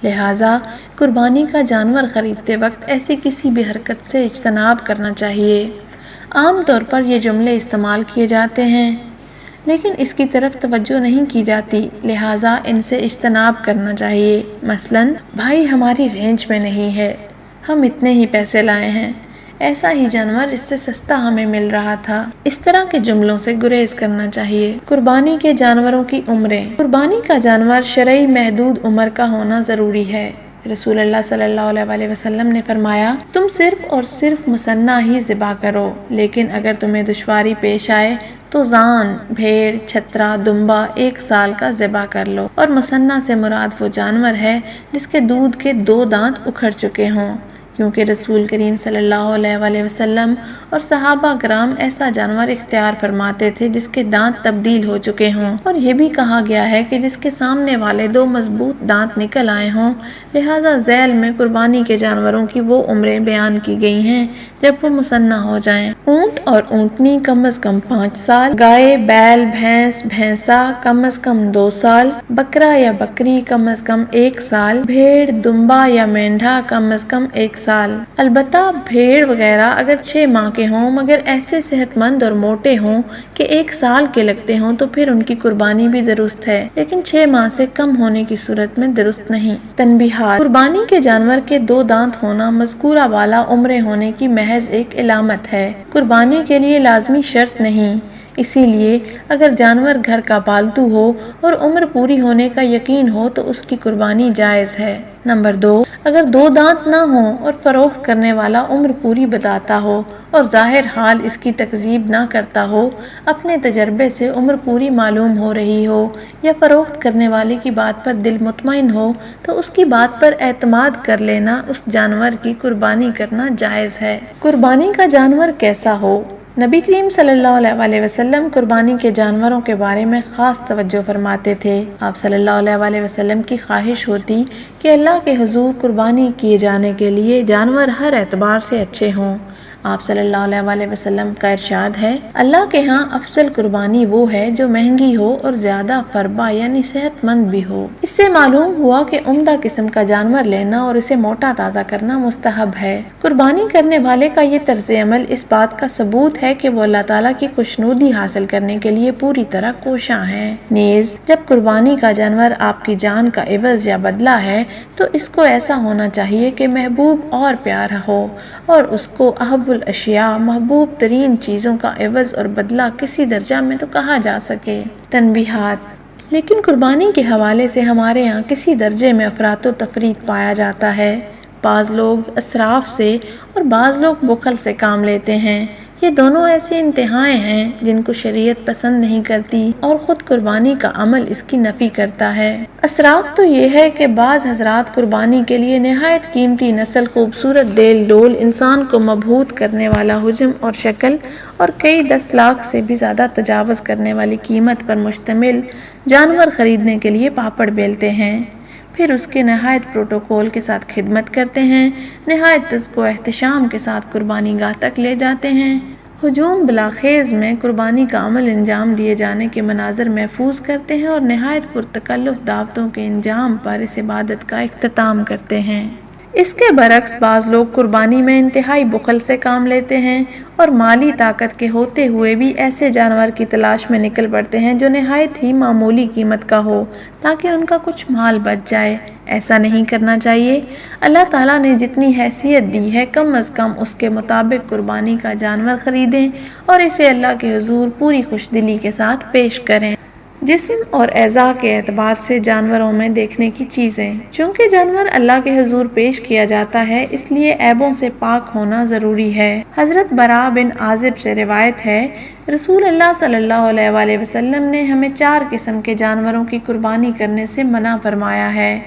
لہٰذا قربانی کا جانور خریدتے وقت ایسی کسی بھی حرکت سے اجتناب کرنا چاہیے۔ عام طور پر یہ جملے استعمال کیے جاتے ہیں لیکن اس کی طرف توجہ نہیں کی جاتی، لہٰذا ان سے اجتناب کرنا چاہیے۔ مثلاً بھائی ہماری رینج میں نہیں ہے، ہم اتنے ہی پیسے لائے ہیں، ایسا ہی جانور اس سے سستا ہمیں مل رہا تھا، اس طرح کے جملوں سے گریز کرنا چاہیے۔ قربانی کے جانوروں کی عمریں۔ قربانی کا جانور شرعی محدود عمر کا ہونا ضروری ہے۔ رسول اللہ صلی اللہ علیہ وسلم نے فرمایا، تم صرف اور صرف مسنہ ہی ذبح کرو، لیکن اگر تمہیں دشواری پیش آئے تو زان، بھیڑ، چھترا، دمبا 1 سال کا ذبح کر لو، اور مسنہ سے مراد وہ جانور ہے جس کے دودھ کے 2 دانت اکھڑ چکے ہوں، کیونکہ رسول کریم صلی اللہ علیہ وسلم اور صحابہ کرام ایسا جانور اختیار فرماتے تھے جس کے دانت تبدیل ہو چکے ہوں، اور یہ بھی کہا گیا ہے کہ جس کے سامنے والے 2 مضبوط دانت نکل آئے ہوں۔ لہٰذا ذیل میں قربانی کے جانوروں کی وہ عمریں بیان کی گئی ہیں جب وہ مسنہ ہو جائیں۔ اونٹ اور اونٹنی کم از کم 5 سال، گائے، بیل، بھینس، بھینسا کم از کم 2 سال، بکرا یا بکری کم از کم 1 سال، بھیڑ، دمبا یا مینڈھا کم از کم 1 سال۔ البتہ بھیڑ وغیرہ اگر 6 ماہ کے ہوں مگر ایسے صحت مند اور موٹے ہوں کہ 1 سال کے لگتے ہوں تو پھر ان کی قربانی بھی درست ہے، لیکن 6 ماہ سے کم ہونے کی صورت میں درست نہیں۔ تنبیہات۔ قربانی کے جانور کے 2 دانت ہونا مذکورہ والا عمریں ہونے کی محض ایک علامت ہے، قربانی کے لیے لازمی شرط نہیں۔ اسی لیے اگر جانور گھر کا پالتو ہو اور عمر پوری ہونے کا یقین ہو تو اس کی قربانی جائز ہے۔ نمبر 2، اگر 2 دانت نہ ہوں اور فروخت کرنے والا عمر پوری بتاتا ہو اور ظاہر حال اس کی تکذیب نہ کرتا ہو، اپنے تجربے سے عمر پوری معلوم ہو رہی ہو یا فروخت کرنے والے کی بات پر دل مطمئن ہو تو اس کی بات پر اعتماد کر لینا، اس جانور کی قربانی کرنا جائز ہے۔ قربانی کا جانور کیسا ہو؟ نبی کریم صلی اللہ علیہ وسلم قربانی کے جانوروں کے بارے میں خاص توجہ فرماتے تھے۔ آپ صلی اللہ علیہ وسلم کی خواہش ہوتی کہ اللہ کے حضور قربانی کیے جانے کے لیے جانور ہر اعتبار سے اچھے ہوں۔ آپ صلی اللہ علیہ وسلم کا ارشاد ہے، اللہ کے ہاں افضل قربانی وہ ہے جو مہنگی ہو اور زیادہ فربا یعنی صحت مند بھی ہو۔ اس سے معلوم ہوا کہ عمدہ قسم کا جانور لینا اور اسے موٹا تازہ کرنا مستحب ہے۔ قربانی کرنے والے کا یہ طرز عمل اس بات کا ثبوت ہے کہ وہ اللہ تعالیٰ کی خوشنودی حاصل کرنے کے لیے پوری طرح کوشاں ہے۔ نیز جب قربانی کا جانور آپ کی جان کا عوض یا بدلہ ہے تو اس کو ایسا ہونا چاہیے کہ محبوب اور پیارا ہو، اور اس کو احب الاشیاء، محبوب ترین چیزوں کا عوض اور بدلہ کسی درجہ میں تو کہا جا سکے۔ تنبیہات۔ لیکن قربانی کے حوالے سے ہمارے ہاں کسی درجے میں افراط و تفریط پایا جاتا ہے۔ بعض لوگ اسراف سے اور بعض لوگ بخل سے کام لیتے ہیں۔ یہ دونوں ایسے انتہائیں ہیں جن کو شریعت پسند نہیں کرتی اور خود قربانی کا عمل اس کی نفی کرتا ہے۔ اسراف تو یہ ہے کہ بعض حضرات قربانی کے لیے نہایت قیمتی نسل، خوبصورت ڈیل ڈول، انسان کو مبہوت کرنے والا حجم اور شکل اور کئی 10 لاکھ سے بھی زیادہ تجاوز کرنے والی قیمت پر مشتمل جانور خریدنے کے لیے پاپڑ بیلتے ہیں، پھر اس کے نہایت پروٹوکول کے ساتھ خدمت کرتے ہیں، نہایت تذک و احتشام کے ساتھ قربانی گاہ تک لے جاتے ہیں، ہجوم بلاخیز میں قربانی کا عمل انجام دیے جانے کے مناظر محفوظ کرتے ہیں اور نہایت پرتکلف دعوتوں کے انجام پر اس عبادت کا اختتام کرتے ہیں۔ اس کے برعکس بعض لوگ قربانی میں انتہائی بخل سے کام لیتے ہیں اور مالی طاقت کے ہوتے ہوئے بھی ایسے جانور کی تلاش میں نکل پڑتے ہیں جو نہایت ہی معمولی قیمت کا ہو تاکہ ان کا کچھ مال بچ جائے۔ ایسا نہیں کرنا چاہیے۔ اللہ تعالیٰ نے جتنی حیثیت دی ہے کم از کم اس کے مطابق قربانی کا جانور خریدیں اور اسے اللہ کے حضور پوری خوش دلی کے ساتھ پیش کریں۔ جسم اور اعضاء کے اعتبار سے جانوروں میں دیکھنے کی چیزیں۔ چونکہ جانور اللہ کے حضور پیش کیا جاتا ہے اس لیے عیبوں سے پاک ہونا ضروری ہے۔ حضرت براء بن عازب سے روایت ہے، رسول اللہ صلی اللہ علیہ وسلم نے ہمیں 4 قسم کے جانوروں کی قربانی کرنے سے منع فرمایا ہے۔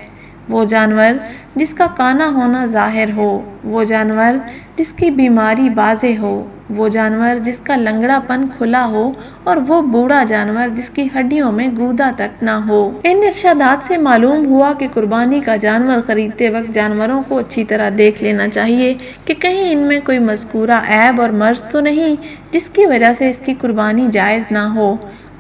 وہ جانور جس کا کانا ہونا ظاہر ہو، وہ جانور جس کی بیماری واضح ہو، وہ جانور جس کا لنگڑا پن کھلا ہو، اور وہ بوڑھا جانور جس کی ہڈیوں میں گودا تک نہ ہو۔ ان ارشادات سے معلوم ہوا کہ قربانی کا جانور خریدتے وقت جانوروں کو اچھی طرح دیکھ لینا چاہیے کہ کہیں ان میں کوئی مذکورہ عیب اور مرض تو نہیں جس کی وجہ سے اس کی قربانی جائز نہ ہو،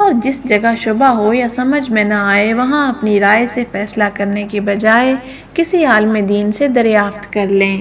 اور جس جگہ شبہ ہو یا سمجھ میں نہ آئے وہاں اپنی رائے سے فیصلہ کرنے کے بجائے کسی عالم دین سے دریافت کر لیں۔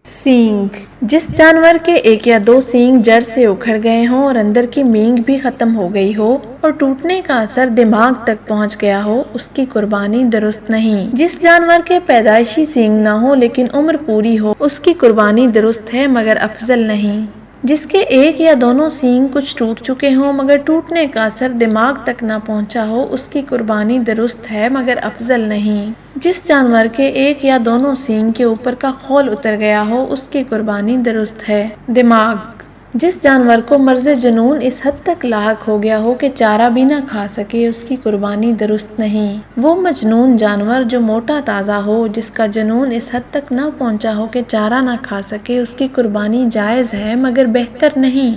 سینگ، جس جانور کے ایک یا دو سینگ جڑ سے اکھڑ گئے ہوں اور اندر کی مینگ بھی ختم ہو گئی ہو اور ٹوٹنے کا اثر دماغ تک پہنچ گیا ہو، اس کی قربانی درست نہیں۔ جس جانور کے پیدائشی سینگ نہ ہو لیکن عمر پوری ہو، اس کی قربانی درست ہے مگر افضل نہیں۔ جس کے ایک یا دونوں سینگ کچھ ٹوٹ چکے ہوں مگر ٹوٹنے کا اثر دماغ تک نہ پہنچا ہو، اس کی قربانی درست ہے مگر افضل نہیں۔ جس جانور کے ایک یا دونوں سینگ کے اوپر کا خول اتر گیا ہو، اس کی قربانی درست ہے۔ دماغ، جس جانور کو مرض جنون اس حد تک لاحق ہو گیا ہو کہ چارہ بھی نہ کھا سکے، اس کی قربانی درست نہیں۔ وہ مجنون جانور جو موٹا تازہ ہو، جس کا جنون اس حد تک نہ پہنچا ہو کہ چارہ نہ کھا سکے، اس کی قربانی جائز ہے مگر بہتر نہیں۔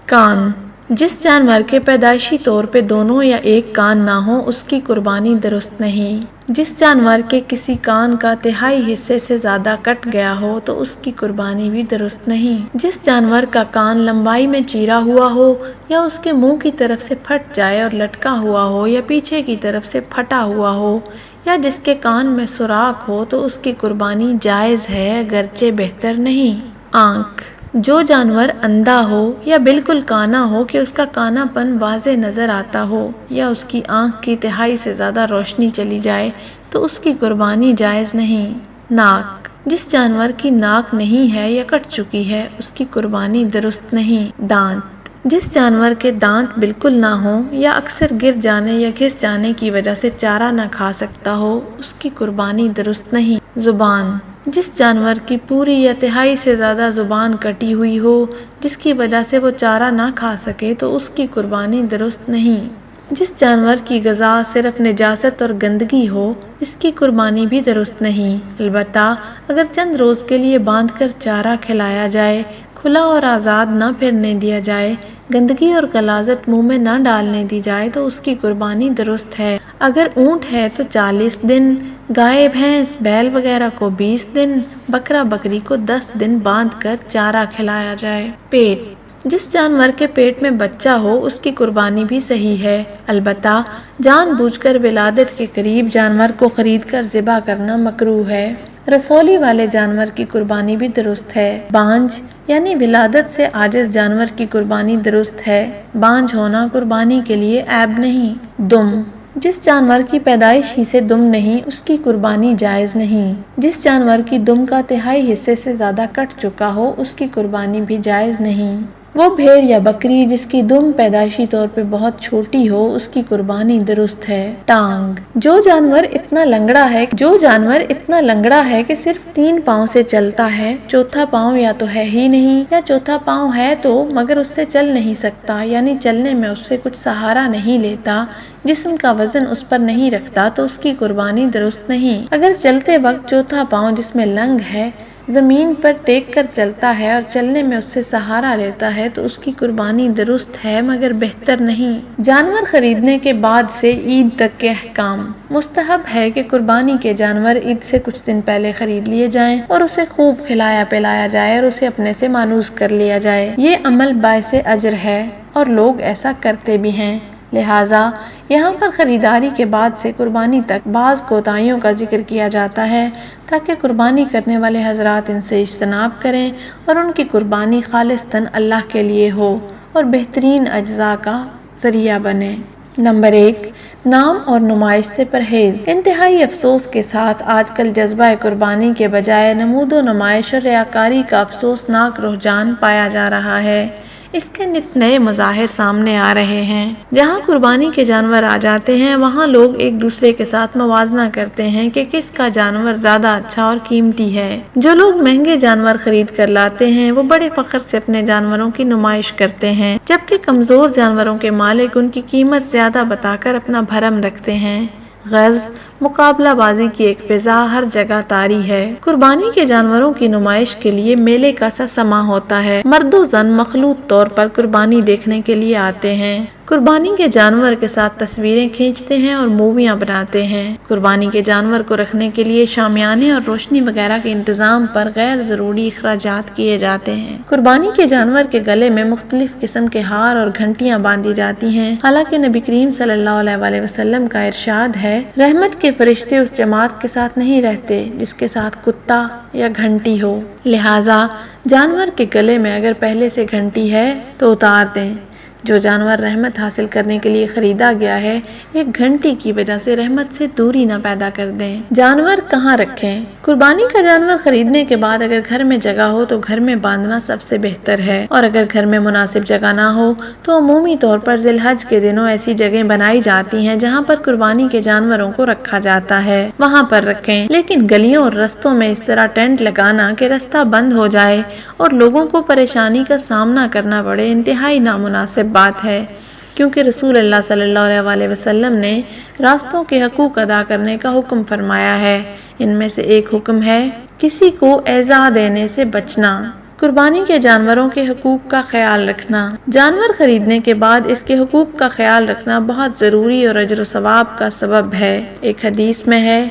کان، جس جانور کے پیدائشی طور پہ دونوں یا ایک کان نہ ہو، اس کی قربانی درست نہیں۔ جس جانور کے کسی کان کا تہائی حصے سے زیادہ کٹ گیا ہو تو اس کی قربانی بھی درست نہیں۔ جس جانور کا کان لمبائی میں چیرا ہوا ہو یا اس کے منہ کی طرف سے پھٹ جائے اور لٹکا ہوا ہو یا پیچھے کی طرف سے پھٹا ہوا ہو یا جس کے کان میں سوراخ ہو تو اس کی قربانی جائز ہے اگرچہ بہتر نہیں۔ آنکھ، جو جانور اندھا ہو یا بالکل کانا ہو کہ اس کا کانا پن واضح نظر آتا ہو یا اس کی آنکھ کی تہائی سے زیادہ روشنی چلی جائے تو اس کی قربانی جائز نہیں۔ ناک، جس جانور کی ناک نہیں ہے یا کٹ چکی ہے، اس کی قربانی درست نہیں۔ دانت، جس جانور کے دانت بالکل نہ ہوں یا اکثر گر جانے یا گھس جانے کی وجہ سے چارہ نہ کھا سکتا ہو، اس کی قربانی درست نہیں۔ زبان، جس جانور کی پوری یا تہائی سے زیادہ زبان کٹی ہوئی ہو جس کی وجہ سے وہ چارہ نہ کھا سکے تو اس کی قربانی درست نہیں۔ جس جانور کی غذا صرف نجاست اور گندگی ہو، اس کی قربانی بھی درست نہیں، البتہ اگر چند روز کے لیے باندھ کر چارہ کھلایا جائے، کھلا اور آزاد نہ پھرنے دیا جائے، گندگی اور غلاظت منہ میں نہ ڈالنے دی جائے تو اس کی قربانی درست ہے۔ اگر اونٹ ہے تو 40 دن، گائے بھینس بیل وغیرہ کو 20 دن، بکرا بکری کو 10 دن باندھ کر چارہ کھلایا جائے۔ پیٹ، جس جانور کے پیٹ میں بچہ ہو اس کی قربانی بھی صحیح ہے، البتہ جان بوجھ کر ولادت کے قریب جانور کو خرید کر ذبح کرنا مکروہ ہے۔ رسولی والے جانور کی قربانی بھی درست ہے۔ بانجھ یعنی ولادت سے عاجز جانور کی قربانی درست ہے، بانجھ ہونا قربانی کے لیے عیب نہیں۔ دم، جس جانور کی پیدائش ہی سے دم نہیں، اس کی قربانی جائز نہیں۔ جس جانور کی دم کا تہائی حصے سے زیادہ کٹ چکا ہو، اس کی قربانی بھی جائز نہیں۔ وہ بھیڑ یا بکری جس کی دم پیدائشی طور پہ بہت چھوٹی ہو، اس کی قربانی درست ہے۔ ٹانگ، جو جانور اتنا لنگڑا ہے کہ صرف 3 پاؤں سے چلتا ہے، چوتھا پاؤں یا تو ہے ہی نہیں یا چوتھا پاؤں ہے تو مگر اس سے چل نہیں سکتا، یعنی چلنے میں اس سے کچھ سہارا نہیں لیتا، جسم کا وزن اس پر نہیں رکھتا تو اس کی قربانی درست نہیں۔ اگر چلتے وقت چوتھا پاؤں جس میں لنگ ہے زمین پر ٹیک کر چلتا ہے اور چلنے میں اس سے سہارا لیتا ہے تو اس کی قربانی درست ہے مگر بہتر نہیں۔ جانور خریدنے کے بعد سے عید تک کے احکام۔ مستحب ہے کہ قربانی کے جانور عید سے کچھ دن پہلے خرید لیے جائیں اور اسے خوب کھلایا پلایا جائے اور اسے اپنے سے مانوس کر لیا جائے۔ یہ عمل باعث اجر ہے اور لوگ ایسا کرتے بھی ہیں، لہٰذا یہاں پر خریداری کے بعد سے قربانی تک بعض کوتاہیوں کا ذکر کیا جاتا ہے تاکہ قربانی کرنے والے حضرات ان سے اجتناب کریں اور ان کی قربانی خالصتاً اللہ کے لیے ہو اور بہترین اجزاء کا ذریعہ بنے۔ نمبر 1، نام اور نمائش سے پرہیز۔ انتہائی افسوس کے ساتھ آج کل جذبہ قربانی کے بجائے نمود و نمائش اور ریاکاری کا افسوسناک رجحان پایا جا رہا ہے۔ اس کے نت نئے مظاہر سامنے آ رہے ہیں۔ جہاں قربانی کے جانور آ جاتے ہیں وہاں لوگ ایک دوسرے کے ساتھ موازنہ کرتے ہیں کہ کس کا جانور زیادہ اچھا اور قیمتی ہے۔ جو لوگ مہنگے جانور خرید کر لاتے ہیں وہ بڑے فخر سے اپنے جانوروں کی نمائش کرتے ہیں، جبکہ کمزور جانوروں کے مالک ان کی قیمت زیادہ بتا کر اپنا بھرم رکھتے ہیں۔ غرض مقابلہ بازی کی ایک فضا ہر جگہ طاری ہے۔ قربانی کے جانوروں کی نمائش کے لیے میلے کا سا سما ہوتا ہے۔ مرد و زن مخلوط طور پر قربانی دیکھنے کے لیے آتے ہیں۔ قربانی کے جانور کے ساتھ تصویریں کھینچتے ہیں اور موویاں بناتے ہیں۔ قربانی کے جانور کو رکھنے کے لیے شامیانے اور روشنی وغیرہ کے انتظام پر غیر ضروری اخراجات کیے جاتے ہیں۔ قربانی کے جانور کے گلے میں مختلف قسم کے ہار اور گھنٹیاں باندھی جاتی ہیں، حالانکہ نبی کریم صلی اللہ علیہ وسلم کا ارشاد ہے، رحمت کے فرشتے اس جماعت کے ساتھ نہیں رہتے جس کے ساتھ کتا یا گھنٹی ہو، لہٰذا جانور کے گلے میں اگر پہلے سے گھنٹی ہے تو اتار دیں۔ جو جانور رحمت حاصل کرنے کے لیے خریدا گیا ہے، ایک گھنٹی کی وجہ سے رحمت سے دوری نہ پیدا کر دیں۔ جانور کہاں رکھیں؟ قربانی کا جانور خریدنے کے بعد اگر گھر میں جگہ ہو تو گھر میں باندھنا سب سے بہتر ہے، اور اگر گھر میں مناسب جگہ نہ ہو تو عمومی طور پر ذی الحج کے دنوں ایسی جگہیں بنائی جاتی ہیں جہاں پر قربانی کے جانوروں کو رکھا جاتا ہے، وہاں پر رکھیں۔ لیکن گلیوں اور رستوں میں اس طرح ٹینٹ لگانا کہ رستہ بند ہو جائے اور لوگوں کو پریشانی کا سامنا کرنا پڑے، انتہائی نامناسب بات ہے، کیونکہ رسول اللہ صلی اللہ علیہ وسلم نے راستوں کے حقوق ادا کرنے کا حکم فرمایا ہے۔ ان میں سے ایک حکم ہے کسی کو ایذا دینے سے بچنا۔ قربانی کے جانوروں کے حقوق کا خیال رکھنا۔ جانور خریدنے کے بعد اس کے حقوق کا خیال رکھنا بہت ضروری اور اجر و ثواب کا سبب ہے۔ ایک حدیث میں ہے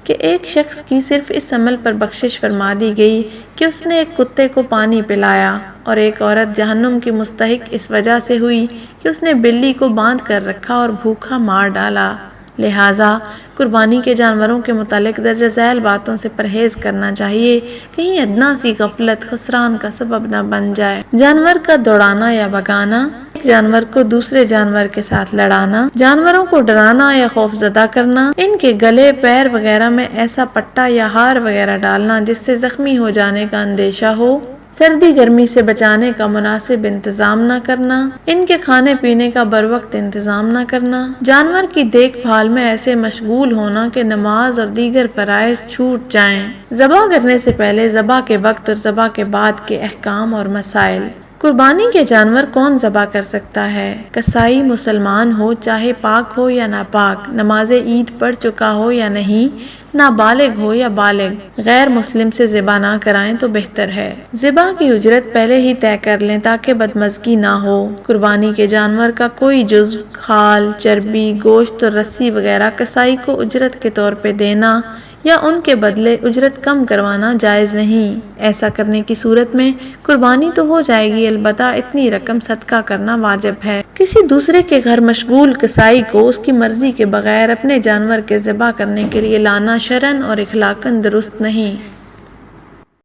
کہ ایک شخص کی صرف اس عمل پر بخشش فرما دی گئی کہ اس نے ایک کتے کو پانی پلایا، اور ایک عورت جہنم کی مستحق اس وجہ سے ہوئی کہ اس نے بلی کو باندھ کر رکھا اور بھوکا مار ڈالا۔ لہٰذا قربانی کے جانوروں کے متعلق درجہ ذیل باتوں سے پرہیز کرنا چاہیے، کہیں ادنا سی غفلت خسران کا سبب نہ بن جائے۔ جانور کا دوڑانا یا بھگانا، ایک جانور کو دوسرے جانور کے ساتھ لڑانا، جانوروں کو ڈرانا یا خوفزدہ کرنا، ان کے گلے، پیر وغیرہ میں ایسا پٹا یا ہار وغیرہ ڈالنا جس سے زخمی ہو جانے کا اندیشہ ہو، سردی گرمی سے بچانے کا مناسب انتظام نہ کرنا، ان کے کھانے پینے کا بروقت انتظام نہ کرنا، جانور کی دیکھ بھال میں ایسے مشغول ہونا کہ نماز اور دیگر فرائض چھوٹ جائیں۔ ذبح کرنے سے پہلے، ذبح کے وقت اور ذبح کے بعد کے احکام اور مسائل۔ قربانی کے جانور کون ذبح کر سکتا ہے؟ قصائی مسلمان ہو، چاہے پاک ہو یا ناپاک، نماز عید پڑھ چکا ہو یا نہیں، نابالغ ہو یا بالغ، غیر مسلم سے ذبح نہ کرائیں تو بہتر ہے۔ ذبح کی اجرت پہلے ہی طے کر لیں تاکہ بدمزگی نہ ہو۔ قربانی کے جانور کا کوئی جزو، کھال، چربی، گوشت اور رسی وغیرہ قصائی کو اجرت کے طور پہ دینا یا ان کے بدلے اجرت کم کروانا جائز نہیں۔ ایسا کرنے کی صورت میں قربانی تو ہو جائے گی، البتہ اتنی رقم صدقہ کرنا واجب ہے۔ کسی دوسرے کے گھر مشغول قصائی کو اس کی مرضی کے بغیر اپنے جانور کے ذبح کرنے کے لیے لانا شرعاً اور اخلاقاً درست نہیں۔